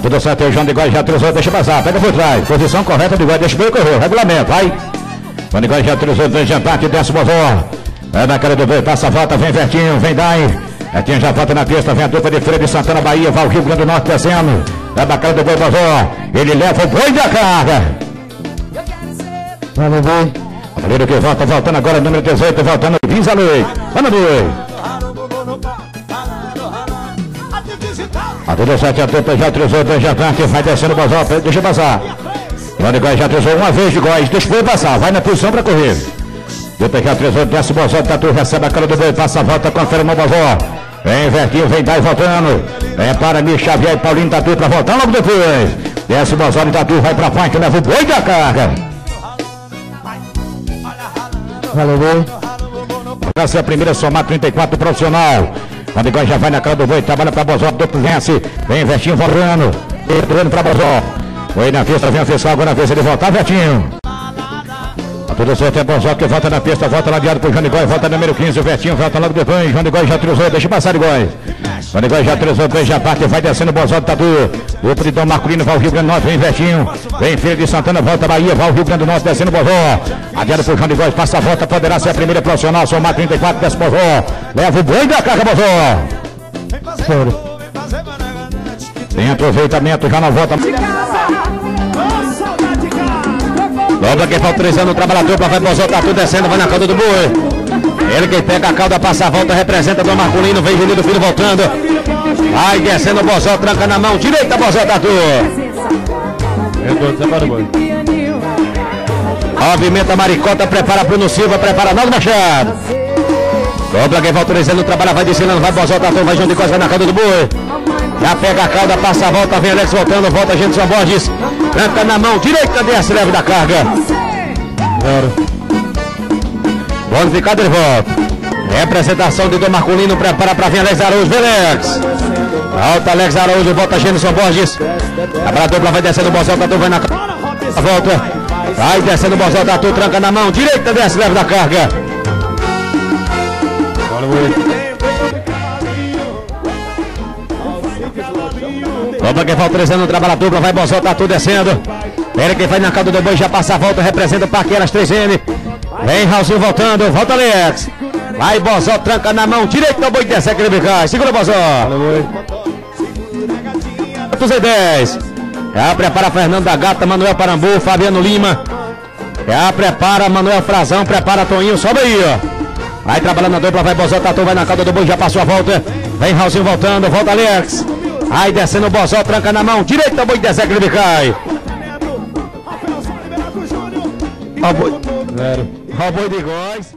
tudo certo, o João de Góis já cruzou, deixa passar, pega por trás. Posição correta de Góis, deixa bem correr, regulamento, vai. João de Góis já cruzou, dois de empate, desce o bozó. É na cara do boi, passa a volta, vem Vertinho, vem Dai. Vertinho já volta na pista, vem a dupla de Freire de Santana, Bahia, vai o Rio Grande do Norte descendo. É na cara do boi, bozó. Ele leva o boi da carga. Vai, boi. O goleiro que volta, voltando agora, número 18, voltando, Visa Luiz. Vamos, boi. A tudo certo, a dupla já cruzou, dois de empate, vai descendo o bozó, deixa passar. João de Góis já cruzou uma vez de Góis, deixa o passar, vai na posição para correr. Dupla já cruzou, desce o bozó, Tatu recebe a cara do boi, passa a volta, confere no bozó. Vem Vertinho, vem Dai voltando. Vem para mim, Xavier e Paulinho Tatu para voltar logo depois. Desce o bozó de Tatu, vai para frente, leva o boi da carga. Valeu, boi. Essa é a primeira somar 34 profissional. Quando igual já vai na cara do boi, trabalha para Bozó, duplo vence. Vem Vertinho voltando. Entrando para Bozó. Foi na pista, vem o fiscal, agora na vez ele voltar, Vertinho. Tudo certo, é Bozó que volta na pista, volta ladeado pro João de Góis, volta número 15, o Vertinho volta logo depois. João de Góis já cruzou, deixa passar de Góis. João de Góis já cruzou, dois já parte, vai descendo o Bozó do Tatu. O Pridão Marculino vai ao Rio Grande do Norte, vem Vertinho. Vem Freire de Santana, volta Bahia, vai ao Rio Grande do Norte, descendo o Bozó. Adiado pro João de Góis, passa a volta, poderá ser a primeira profissional, somar 34, desce o Bozó. Leva o boi da carga, Bozó. Tem aproveitamento, já não volta. Logo quem falta 3 anos, o trabalhador, vai Bozó, Tatu descendo, vai na cauda do boi. Ele que pega a cauda, passa a volta, representa do Marculino, vem Juninho do Filho voltando. Vai descendo o Bozó, tranca na mão, direita Bozó, Tatu. Movimenta Maricota, prepara Bruno Silva, prepara Naldo Machado. Dobra quem falta 3 anos, trabalha, vai descendo, vai Bozó, Tatu, vai João de Góis, vai na cauda do boi. Já pega a cauda, passa a volta, vem Alex voltando, volta Genson Borges. Tranca na mão, direita, desce, leve da carga. Bonificado ele volta. Representação de Dom Marculino, prepara para vir Alex Araújo, vem Alex. Alta Alex Araújo, volta Genson Borges. A dupla vai descendo o Bozó, Tatu vai na volta. Vai descendo o Bozó, Tatu, tranca na mão, direita, desce, leve da carga. Opa, quem falta 3 anos, trabalha a dupla, vai Bozó, Tatu descendo. Ele que vai na cauda do boi, já passa a volta, representa o Parqueiras 3M. Vem Raulzinho voltando, volta Alex. Vai Bozó, tranca na mão, direita, o boi desce, aquele bicai. Segura Bozó. 210. Já prepara Fernando da Gata, Manuel Parambu, Fabiano Lima. Já prepara Manuel Frazão, prepara Toninho, sobe aí, ó. Vai trabalhando na dupla, vai Bozó, Tatu, vai na cauda do boi, já passou a volta. Vem Raulzinho voltando, volta Alex. Aí descendo o Bozó, tranca na mão, direita, o boi desce, aquele bicai. Ó o boi de Góis.